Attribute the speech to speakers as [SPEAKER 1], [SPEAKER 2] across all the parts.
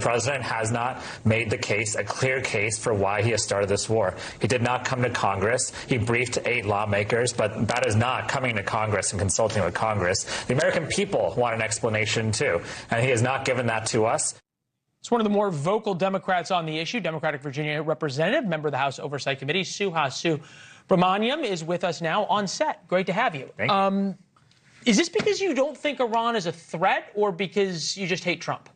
[SPEAKER 1] The president has not made the case, a clear case, for why he has started this war. He did not come to Congress. He briefed 8 lawmakers, but that is not coming to Congress and consulting with Congress. The American people want an explanation, too, and he has not given that to us.
[SPEAKER 2] It's one of the more vocal Democrats on the issue, Democratic Virginia Representative, member of the House Oversight Committee, Subramanyam, is with us now on set. Great to have you.
[SPEAKER 1] Thank you.
[SPEAKER 2] Is this because you don't think Iran is a threat or because you just hate Trump?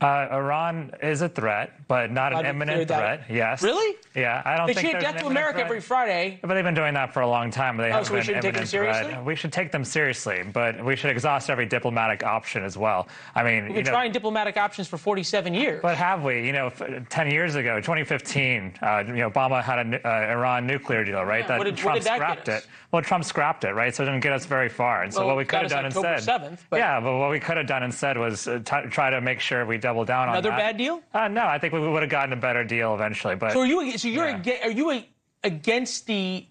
[SPEAKER 1] Iran is a threat, but not an imminent threat. Yes.
[SPEAKER 2] Really?
[SPEAKER 1] Yeah, I don't think
[SPEAKER 2] they chant death to America every Friday.
[SPEAKER 1] But they've been doing that for a long time. They haven't
[SPEAKER 2] so we shouldn't take them seriously?
[SPEAKER 1] We should take them seriously, but we should exhaust every diplomatic option as well. I mean,
[SPEAKER 2] we've been trying diplomatic options for 47 years.
[SPEAKER 1] But have we? 10 years ago, 2015, Obama had an Iran nuclear deal, right?
[SPEAKER 2] Yeah,
[SPEAKER 1] Trump scrapped it. Well, Trump scrapped it, right? So it didn't get us very far. And so what we could have done instead, but what we could have done instead was try to make sure we double down on that.
[SPEAKER 2] Another bad deal?
[SPEAKER 1] No, I think we would have gotten a better deal eventually. But
[SPEAKER 2] so are you against the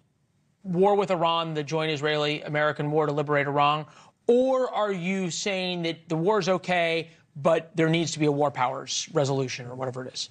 [SPEAKER 2] war with Iran, the joint Israeli-American war to liberate Iran, or are you saying that the war is okay, but there needs to be a war powers resolution or whatever it is?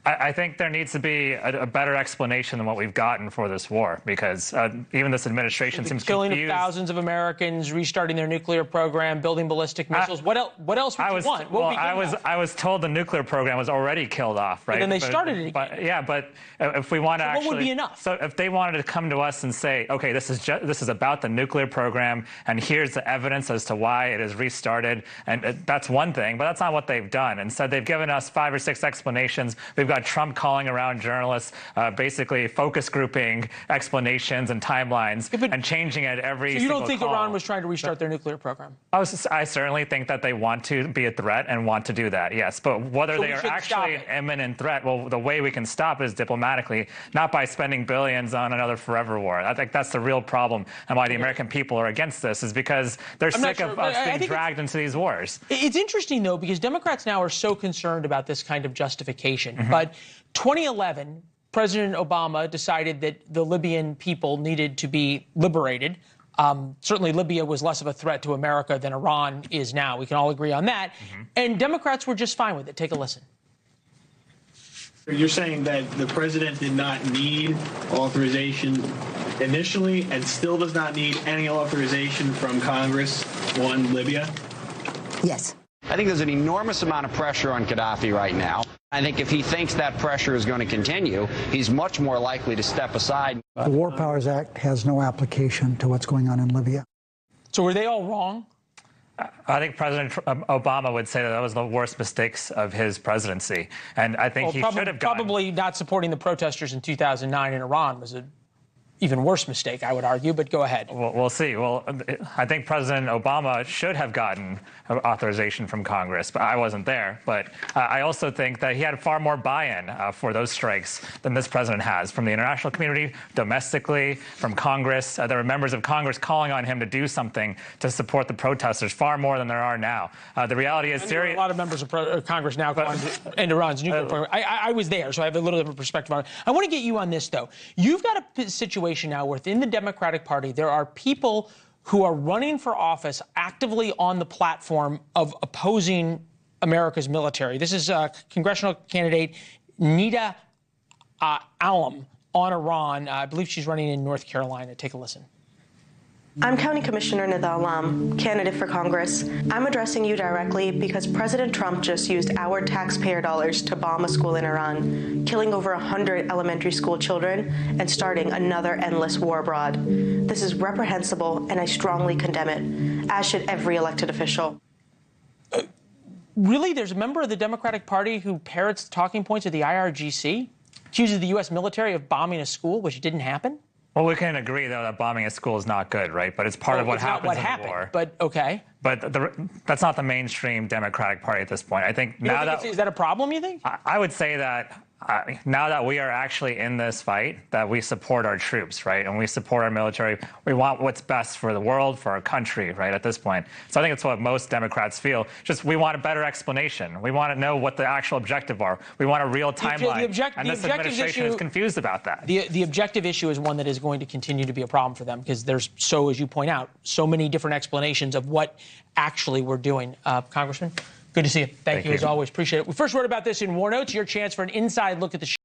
[SPEAKER 1] I think there needs to be a better explanation than what we've gotten for this war, because even this administration seems
[SPEAKER 2] killing
[SPEAKER 1] confused.
[SPEAKER 2] Of thousands of Americans, restarting their nuclear program, building ballistic missiles. What else would you want?
[SPEAKER 1] I was told the nuclear program was already killed off, right?
[SPEAKER 2] But then they started it again.
[SPEAKER 1] But if we want to actually,
[SPEAKER 2] what would be enough?
[SPEAKER 1] So if they wanted to come to us and say, okay, this is about the nuclear program, and here's the evidence as to why it is restarted, and that's one thing, but that's not what they've done. Instead, they've given us 5 or 6 explanations. We've got Trump calling around journalists, basically focus grouping explanations and timelines and changing it every single
[SPEAKER 2] So you don't think
[SPEAKER 1] call.
[SPEAKER 2] Iran was trying to restart their nuclear program?
[SPEAKER 1] I certainly think that they want to be a threat and want to do that, yes. But whether they are actually an imminent threat, well, the way we can stop is diplomatically, not by spending billions on another forever war. I think that's the real problem, and why the American people are against this is because they're sick of us being dragged into these wars.
[SPEAKER 2] It's interesting, though, because Democrats now are so concerned about this kind of justification. But 2011, President Obama decided that the Libyan people needed to be liberated. Certainly, Libya was less of a threat to America than Iran is now. We can all agree on that. And Democrats were just fine with it. Take a listen.
[SPEAKER 3] You're saying that the president did not need authorization initially and still does not need any authorization from Congress on Libya?
[SPEAKER 4] Yes.
[SPEAKER 5] I think there's an enormous amount of pressure on Gaddafi right now. I think if he thinks that pressure is going to continue, he's much more likely to step aside.
[SPEAKER 4] The War Powers Act has no application to what's going on in Libya.
[SPEAKER 2] So were they all wrong?
[SPEAKER 1] I think President Obama would say that was the worst mistakes of his presidency. And I think he should have
[SPEAKER 2] probably not supporting the protesters in 2009 in Iran was an even worse mistake, I would argue, but go ahead.
[SPEAKER 1] We'll see. Well, I think President Obama should have gotten authorization from Congress, but I wasn't there. But I also think that he had far more buy-in for those strikes than this president has, from the international community, domestically, from Congress. There were members of Congress calling on him to do something to support the protesters, far more than there are now. The reality is
[SPEAKER 2] There are a lot of members of Congress now calling to end Iran's nuclear program. I was there, so I have a little different perspective on it. I want to get you on this, though. You've got a situation now within the Democratic Party, there are people who are running for office actively on the platform of opposing America's military. This is congressional candidate Nida Alam on Iran. I believe she's running in North Carolina. Take a listen.
[SPEAKER 6] I'm County Commissioner Nida Alam, candidate for Congress. I'm addressing you directly because President Trump just used our taxpayer dollars to bomb a school in Iran, killing over 100 elementary school children and starting another endless war abroad. This is reprehensible, and I strongly condemn it, as should every elected official.
[SPEAKER 2] Really? There's a member of the Democratic Party who parrots the talking points of the IRGC, accuses the U.S. military of bombing a school, which didn't happen?
[SPEAKER 1] Well, we can agree, though, that bombing a school is not good, right? But it's part of what happens in the war.
[SPEAKER 2] But okay.
[SPEAKER 1] But that's not the mainstream Democratic Party at this point. I think now
[SPEAKER 2] is that a problem, you think?
[SPEAKER 1] I would say that now that we are actually in this fight, that we support our troops, right? And we support our military. We want what's best for the world, for our country, right, at this point. So I think it's what most Democrats feel. Just we want a better explanation. We want to know what the actual objective are. We want a real timeline. And this administration is confused about that.
[SPEAKER 2] The objective issue is one that is going to continue to be a problem for them because there's, as you point out, so many different explanations of what actually we're doing. Congressman? Good to see you. Thank you,
[SPEAKER 1] you.
[SPEAKER 2] as always. Appreciate it. We first wrote about this in War Notes. Your chance for an inside look at the